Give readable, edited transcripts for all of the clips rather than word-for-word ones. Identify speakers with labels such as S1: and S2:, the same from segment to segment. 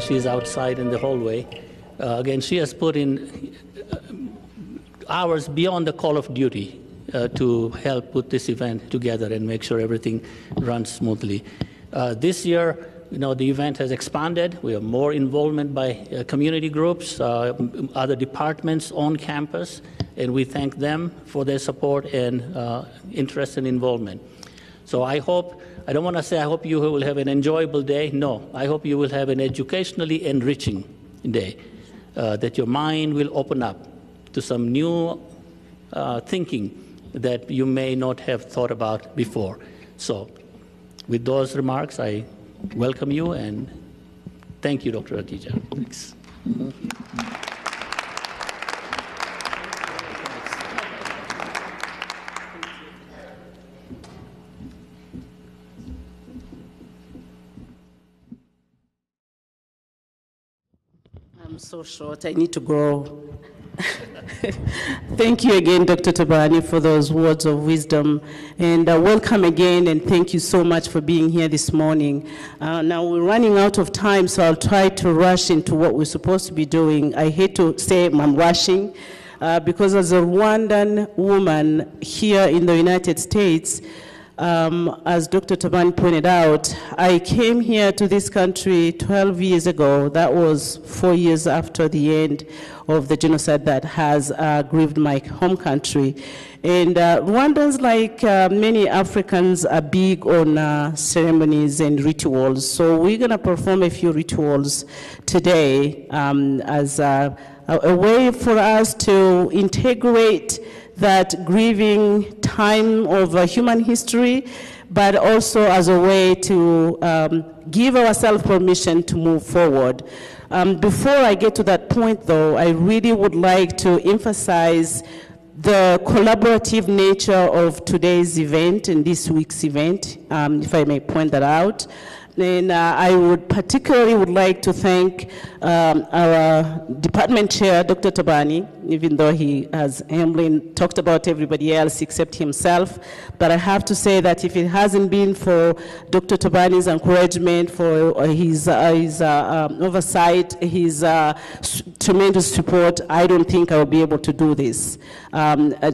S1: she's outside in the hallway. Again, she has put in hours beyond the call of duty to help put this event together and make sure everything runs smoothly. This year, the event has expanded. We have more involvement by community groups, other departments on campus, and we thank them for their support and interest and involvement. So I don't want to say I hope you will have an enjoyable day. No, I hope you will have an educationally enriching day, that your mind will open up to some new thinking that you may not have thought about before. So with those remarks, I welcome you and thank you, Dr. Adija. Thanks.
S2: I'm so short, I need to grow. Thank you again, Dr. Tabani, for those words of wisdom. And welcome again, and thank you so much for being here this morning. Now, we're running out of time, so I'll try to rush into what we're supposed to be doing. I hate to say I'm rushing, because as a Rwandan woman here in the United States, as Dr. Tabani pointed out, I came here to this country 12 years ago. That was 4 years after the end of the genocide that has grieved my home country. And Rwandans, like many Africans, are big on ceremonies and rituals. So we're going to perform a few rituals today as a way for us to integrate that grieving time of human history, but also as a way to give ourselves permission to move forward. Before I get to that point, though, I really would like to emphasize the collaborative nature of today's event and this week's event, if I may point that out. And I would particularly like to thank our department chair, Dr. Tabani, even though he has humbly talked about everybody else except himself. But I have to say that if it hasn't been for Dr. Tabani's encouragement, for his oversight, his tremendous support, I don't think I will be able to do this.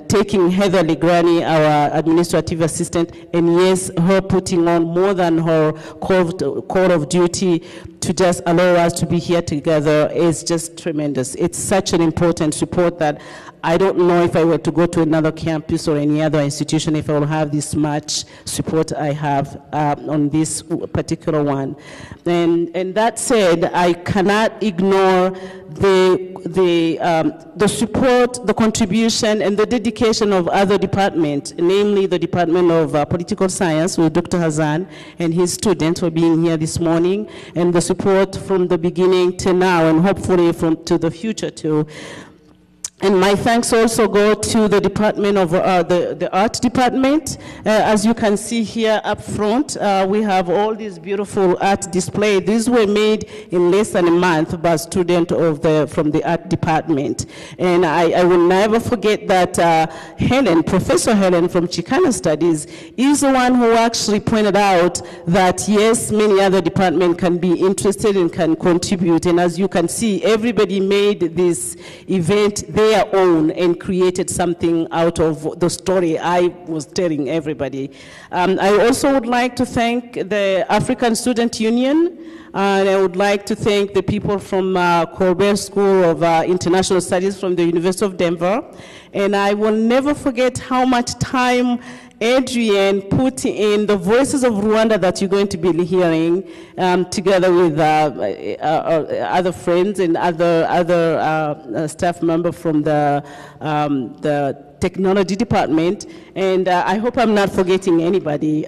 S2: Taking Heather Ligrani, our administrative assistant, and yes, her putting on more than her call of duty to just allow us to be here together is just tremendous. It's such an important support that I don't know if I were to go to another campus or any other institution if I will have this much support I have on this particular one. And that said, I cannot ignore the support, the contribution, and the dedication of other departments, namely the Department of Political Science with Dr. Hazan and his students for being here this morning, and the support from the beginning to now, and hopefully to the future too. And my thanks also go to the Department of the Art Department. As you can see here up front, we have all these beautiful art displays. These were made in less than a month by a student from the Art Department. And I will never forget that Professor Helen from Chicana Studies is the one who actually pointed out that yes, many other departments can be interested and can contribute. And as you can see, everybody made this event their own and created something out of the story I was telling everybody. I also would like to thank the African Student Union, and I would like to thank the people from Colbert School of International Studies from the University of Denver. And I will never forget how much time Adrian put in the voices of Rwanda that you're going to be hearing together with other friends and other staff members from the technology department. And I hope I'm not forgetting anybody.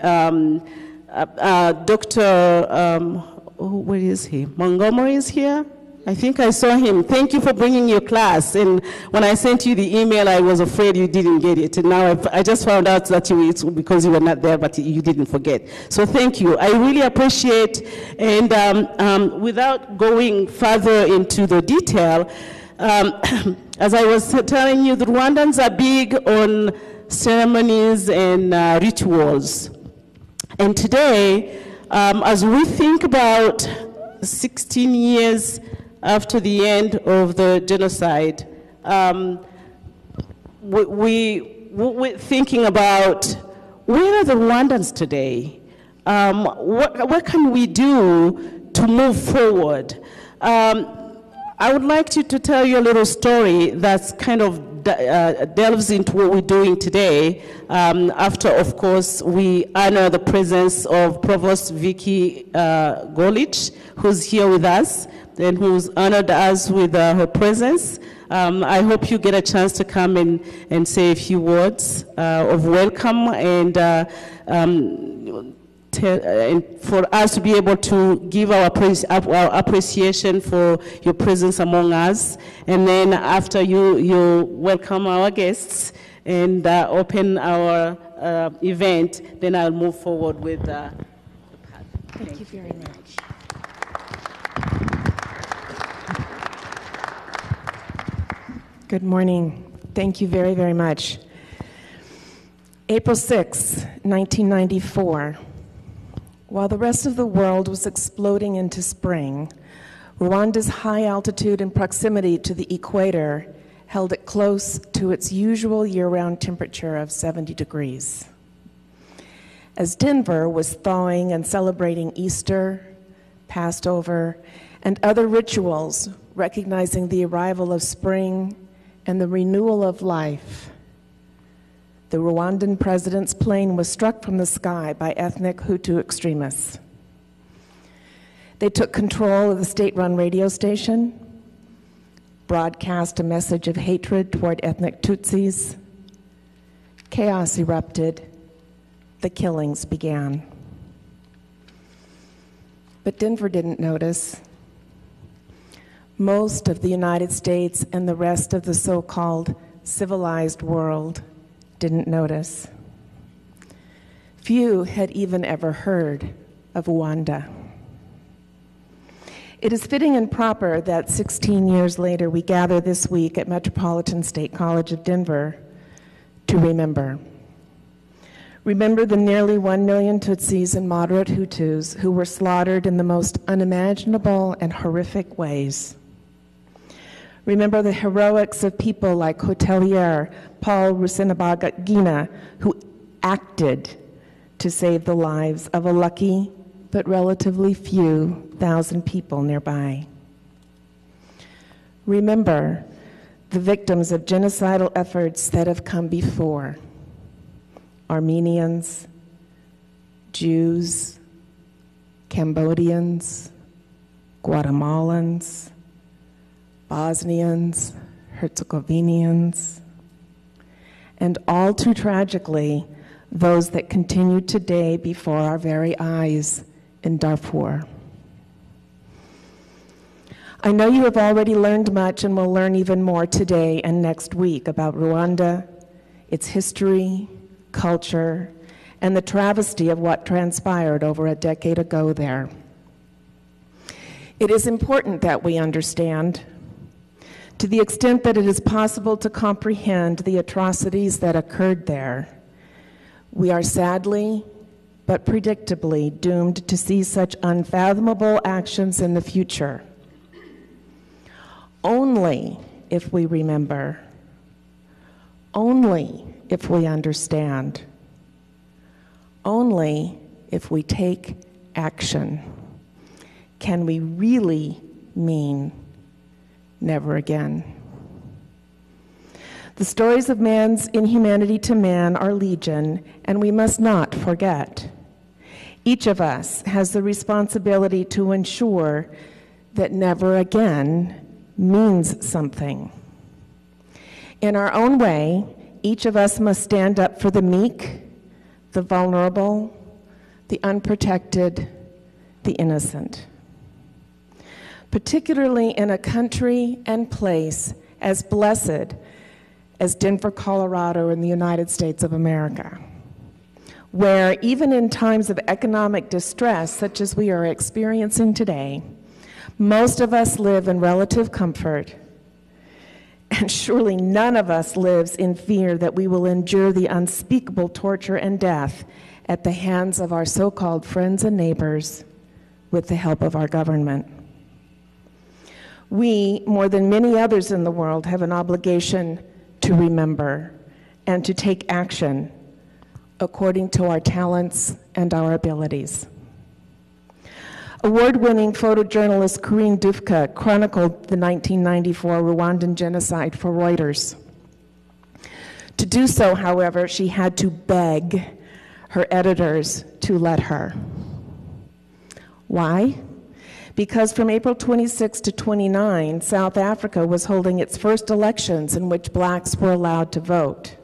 S2: Where is he? Montgomery is here? I think I saw him. Thank you for bringing your class. And when I sent you the email, I was afraid you didn't get it. And now I just found out that it's because you were not there, but you didn't forget. So thank you. I really appreciate. And without going further into the detail, as I was telling you, the Rwandans are big on ceremonies and rituals. And today, as we think about 16 years after the end of the genocide, we're thinking about where are the Rwandans today? What can we do to move forward? I would like to tell you a little story that's kind of delves into what we're doing today. After, of course, we honor the presence of Provost Vicky Golich, who's here with us and who's honored us with her presence. I hope you get a chance to come and say a few words of welcome and for us to be able to give our appreciation for your presence among us. And then after you welcome our guests and open our event, then I'll move forward with the part.
S3: Thank you very much. Good morning. Thank you very, very much. April 6, 1994. While the rest of the world was exploding into spring, Rwanda's high altitude and proximity to the equator held it close to its usual year-round temperature of 70 degrees. As Denver was thawing and celebrating Easter, Passover, and other rituals recognizing the arrival of spring and the renewal of life, the Rwandan president's plane was struck from the sky by ethnic Hutu extremists. They took control of the state-run radio station, broadcast a message of hatred toward ethnic Tutsis. Chaos erupted. The killings began. But Denver didn't notice. Most of the United States and the rest of the so-called civilized world didn't notice. Few had even ever heard of Rwanda. It is fitting and proper that 16 years later we gather this week at Metropolitan State College of Denver to remember. Remember the nearly 1 million Tutsis and moderate Hutus who were slaughtered in the most unimaginable and horrific ways. Remember the heroics of people like Hotelier Paul Rusenabagina, who acted to save the lives of a lucky but relatively few thousand people nearby. Remember the victims of genocidal efforts that have come before: Armenians, Jews, Cambodians, Guatemalans, Bosnians, Herzegovinians, and all too tragically, those that continue today before our very eyes in Darfur. I know you have already learned much and will learn even more today and next week about Rwanda, its history, culture, and the travesty of what transpired over a decade ago there. It is important that we understand, to the extent that it is possible to comprehend the atrocities that occurred there, we are sadly but predictably doomed to see such unfathomable actions in the future. Only if we remember, only if we understand, only if we take action can we really mean never again. The stories of man's inhumanity to man are legion, and we must not forget. Each of us has the responsibility to ensure that never again means something. In our own way, each of us must stand up for the meek, the vulnerable, the unprotected, the innocent. Particularly in a country and place as blessed as Denver, Colorado, in the United States of America, where even in times of economic distress, such as we are experiencing today, most of us live in relative comfort, and surely none of us lives in fear that we will endure the unspeakable torture and death at the hands of our so-called friends and neighbors with the help of our government. We, more than many others in the world, have an obligation to remember and to take action according to our talents and our abilities. Award-winning photojournalist Corinne Dufka chronicled the 1994 Rwandan genocide for Reuters. To do so, however, she had to beg her editors to let her. Why? Because from April 26 to 29, South Africa was holding its first elections in which blacks were allowed to vote.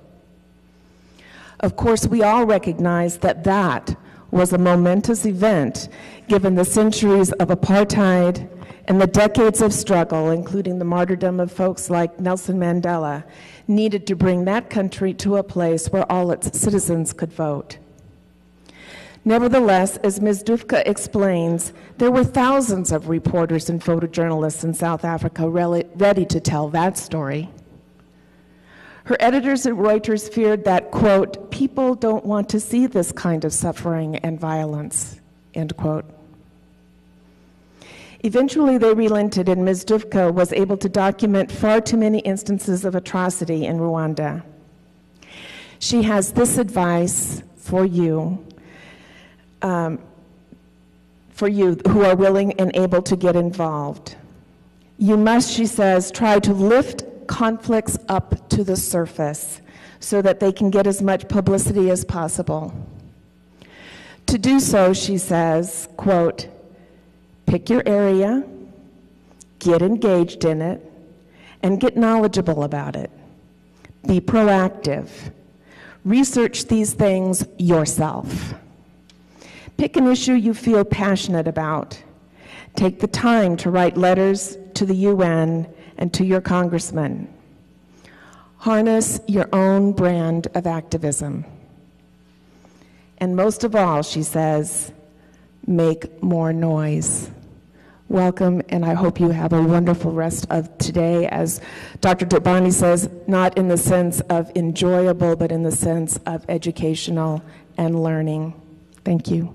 S3: Of course, we all recognize that that was a momentous event given the centuries of apartheid and the decades of struggle, including the martyrdom of folks like Nelson Mandela, needed to bring that country to a place where all its citizens could vote. Nevertheless, as Ms. Dufka explains, there were thousands of reporters and photojournalists in South Africa ready to tell that story. Her editors at Reuters feared that, quote, people don't want to see this kind of suffering and violence, end quote. Eventually, they relented, and Ms. Dufka was able to document far too many instances of atrocity in Rwanda. She has this advice for you who are willing and able to get involved. You must, she says, try to lift conflicts up to the surface so that they can get as much publicity as possible. To do so, she says, quote, pick your area, get engaged in it, and get knowledgeable about it. Be proactive. Research these things yourself. Pick an issue you feel passionate about. Take the time to write letters to the UN and to your congressman. Harness your own brand of activism. And most of all, she says, make more noise. Welcome, and I hope you have a wonderful rest of today. As Dr. Dobani says, not in the sense of enjoyable, but in the sense of educational and learning. Thank you.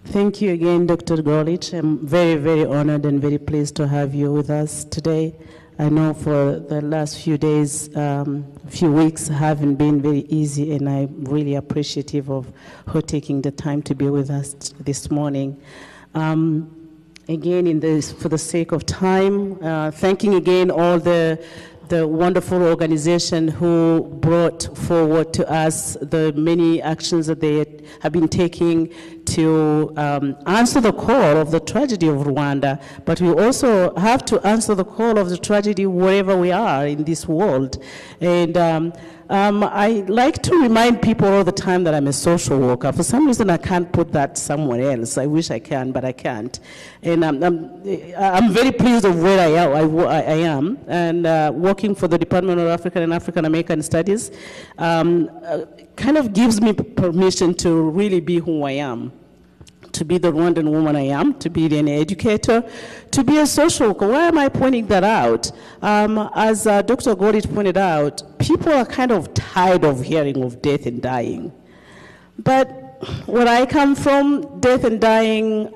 S2: Thank you again, Dr. Gorlich. I'm very, very honored and very pleased to have you with us today. I know for the last few days, few weeks haven't been very easy, and I'm really appreciative of her taking the time to be with us this morning. Again, for the sake of time, thanking again all the wonderful organization who brought forward to us the many actions that they have been taking to answer the call of the tragedy of Rwanda, but we also have to answer the call of the tragedy wherever we are in this world. And I like to remind people all the time that I'm a social worker. For some reason, I can't put that somewhere else. I wish I can, but I can't. And I'm very pleased of where I am. And working for the Department of African and African American Studies kind of gives me permission to really be who I am. To be the Rwandan woman I am, to be an educator, to be a social worker. Why am I pointing that out? As Dr. Gorlich pointed out, people are kind of tired of hearing of death and dying. But where I come from, death and dying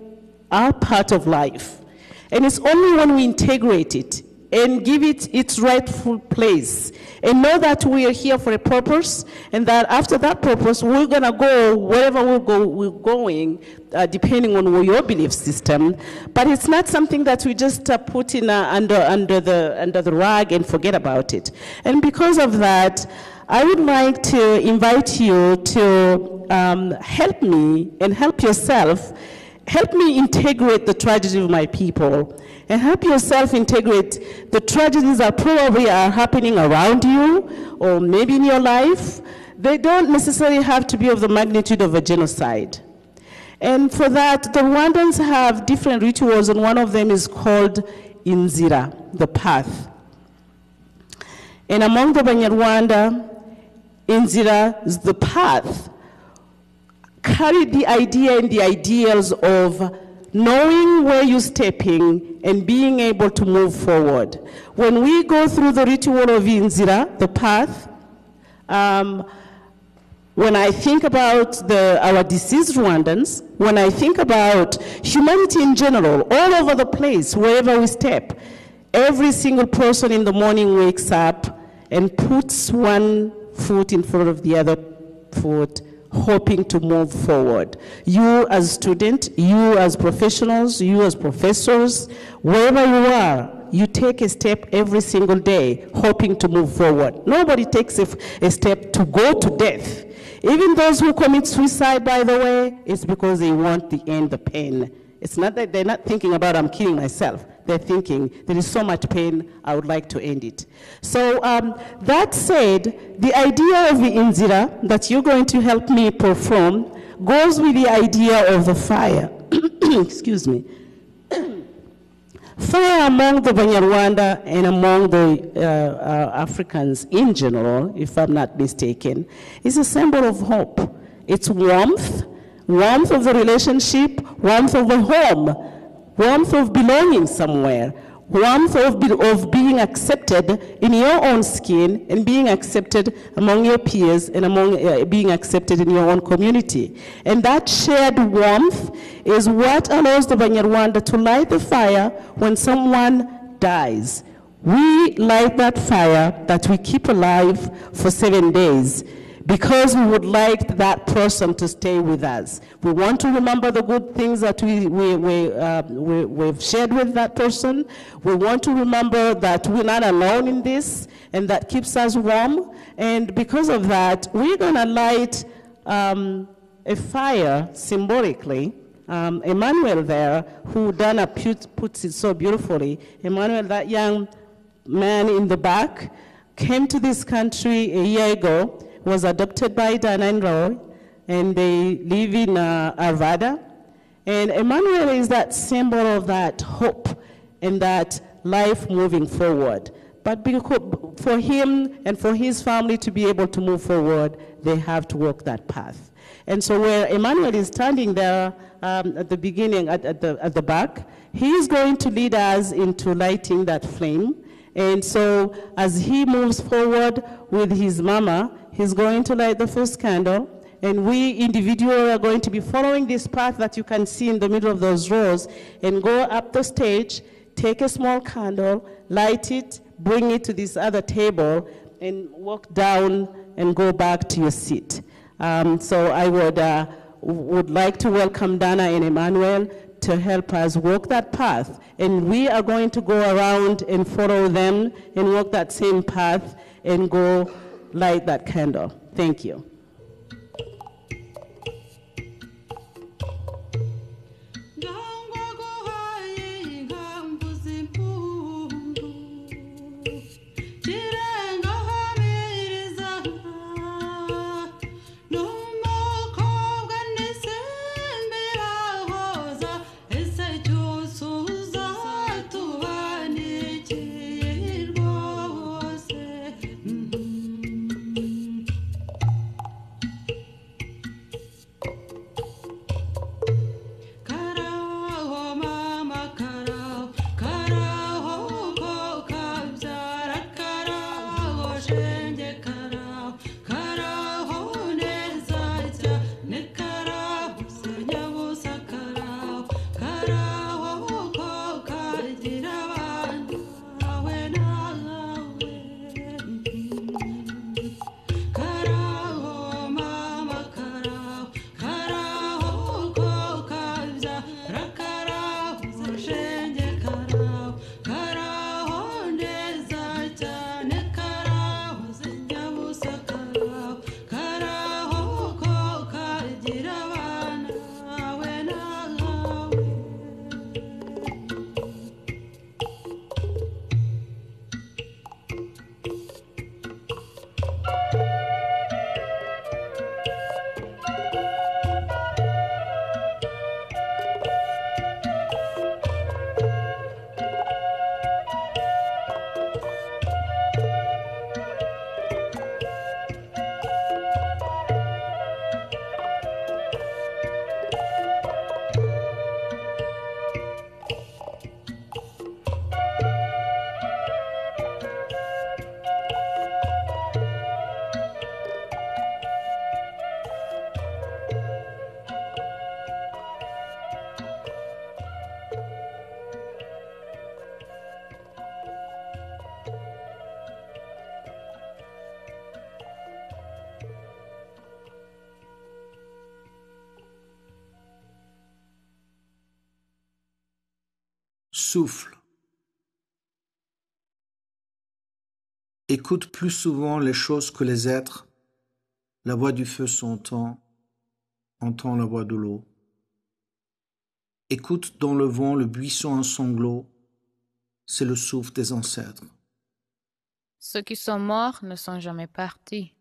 S2: are part of life. And it's only when we integrate it and give it its rightful place and know that we are here for a purpose, and that after that purpose we're going to go wherever we're going, depending on your belief system. But it's not something that we just put in under the rug and forget about it. And because of that, I would like to invite you to help me and help yourself. Help me integrate the tragedy of my people, and help yourself integrate the tragedies that probably are happening around you or maybe in your life. They don't necessarily have to be of the magnitude of a genocide. And for that, the Rwandans have different rituals, and one of them is called Inzira, the path. And among the Banyarwanda, Inzira is the path, carried the idea and the ideals of knowing where you're stepping and being able to move forward. When we go through the ritual of Inzira, the path, when I think about our deceased Rwandans, when I think about humanity in general, all over the place, wherever we step, every single person in the morning wakes up and puts one foot in front of the other foot, hoping to move forward. You as students, you as professionals, you as professors, wherever you are, you take a step every single day, hoping to move forward. Nobody takes a step to go to death. Even those who commit suicide, by the way, it's because they want to end the pain. It's not that they're not thinking about, I'm killing myself. They're thinking, there is so much pain, I would like to end it. So that said, the idea of the Inzira that you're going to help me perform goes with the idea of the fire. Excuse me. Fire among the Banyarwanda and among the Africans in general, if I'm not mistaken, is a symbol of hope. It's warmth, warmth of the relationship, warmth of the home, warmth of belonging somewhere, warmth of being accepted in your own skin and being accepted among your peers and among being accepted in your own community. And that shared warmth is what allows the Banyarwanda to light the fire when someone dies. We light that fire that we keep alive for 7 days because we would like that person to stay with us. We want to remember the good things that we've shared with that person. We want to remember that we're not alone in this, and that keeps us warm. And because of that, we're going to light a fire symbolically. Emmanuel there, who Dana puts it so beautifully, Emmanuel, that young man in the back, came to this country a year ago, was adopted by Dana and Roy, and they live in Arvada. And Emmanuel is that symbol of that hope and that life moving forward. But for him and for his family to be able to move forward, they have to walk that path. And so where Emmanuel is standing there at the beginning, at the back, he is going to lead us into lighting that flame. And so as he moves forward with his mama, he's going to light the first candle, and we individually are going to be following this path that you can see in the middle of those rows, and go up the stage, take a small candle, light it, bring it to this other table, and walk down and go back to your seat. So I would like to welcome Dana and Emmanuel to help us walk that path. And we are going to go around and follow them and walk that same path and go light that candle. Thank you.
S4: Souffle. Écoute plus souvent les choses que les êtres. La voix du feu s'entend, entend la voix de l'eau. Écoute dans le vent le buisson en sanglots, c'est le souffle des ancêtres.
S5: Ceux qui sont morts ne sont jamais partis.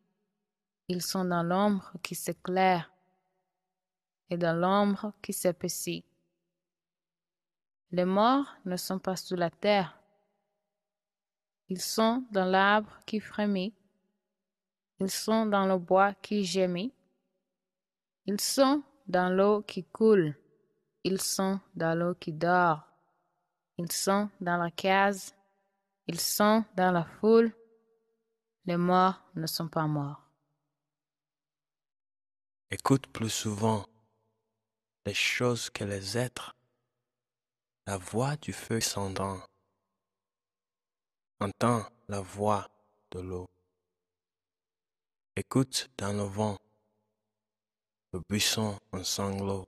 S5: Ils sont dans l'ombre qui s'éclaire et dans l'ombre qui s'épaissit. Les morts ne sont pas sous la terre. Ils sont dans l'arbre qui frémit. Ils sont dans le bois qui gémit. Ils sont dans l'eau qui coule. Ils sont dans l'eau qui dort. Ils sont dans la case. Ils sont dans la foule. Les morts ne sont pas morts.
S6: Écoute plus souvent les choses que les êtres. La voix du feu s'entend. Entends la voix de l'eau. Écoute dans le vent le buisson en sanglots.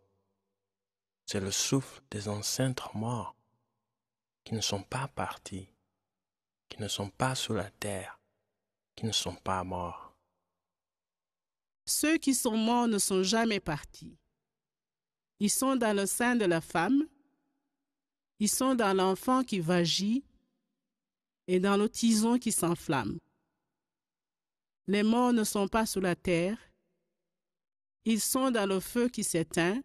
S6: C'est le souffle des ancêtres morts qui ne sont pas partis, qui ne sont pas sous la terre, qui ne sont pas morts.
S2: Ceux qui sont morts ne sont jamais partis. Ils sont dans le sein de la femme, ils sont dans l'enfant qui vagit et dans le tison qui s'enflamme. Les morts ne sont pas sous la terre, ils sont dans le feu qui s'éteint,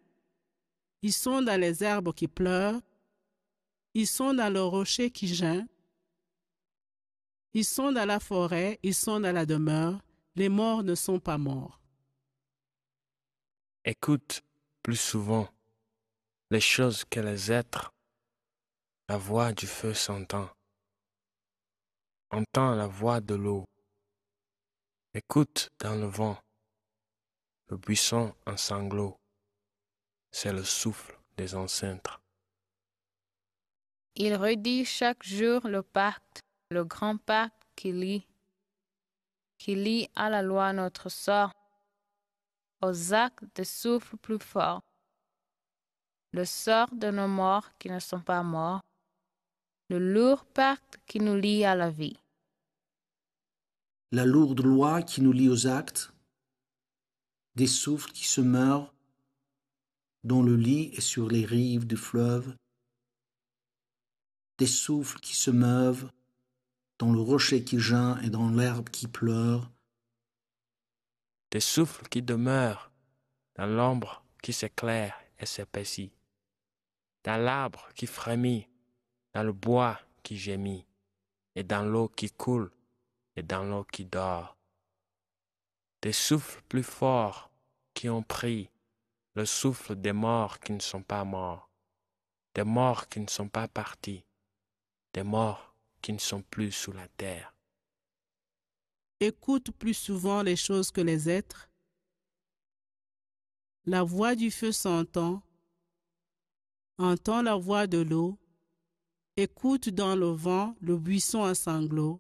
S2: ils sont dans les herbes qui pleurent, ils sont dans le rocher qui geint, ils sont dans la forêt, ils sont dans la demeure, les morts ne sont pas morts.
S6: Écoute plus souvent les choses que les êtres. La voix du feu s'entend. Entends la voix de l'eau. Écoute dans le vent le buisson en sanglots. C'est le souffle des ancêtres.
S5: Il redit chaque jour le pacte, le grand pacte qui lie à la loi notre sort, aux actes de souffle plus fort, le sort de nos morts qui ne sont pas morts, le lourd pacte qui nous lie à la vie.
S4: La lourde loi qui nous lie aux actes, des souffles qui se meurent, dont le lit est sur les rives du fleuve, des souffles qui se meuvent, dans le rocher qui geint et dans l'herbe qui pleure,
S6: Des souffles qui demeurent dans l'ombre qui s'éclaire et s'épaissit, dans l'arbre qui frémit, dans le bois qui gémit, et dans l'eau qui coule et dans l'eau qui dort. Des souffles plus forts qui ont pris le souffle des morts qui ne sont pas morts, des morts qui ne sont pas partis, des morts qui ne sont plus sous la terre.
S2: Écoute plus souvent les choses que les êtres. La voix du feu s'entend. Entends la voix de l'eau. Écoute dans le vent le buisson en sanglots.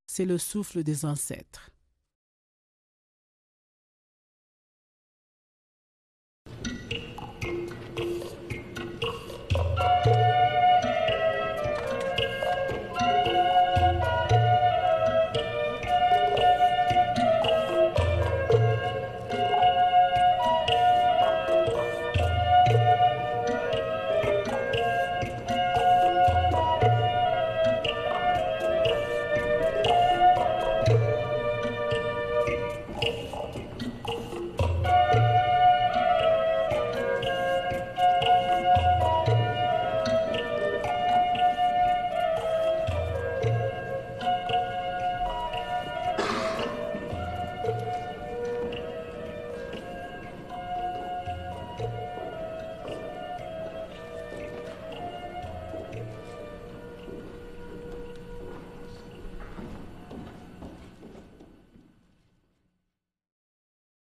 S2: C'est le souffle des ancêtres.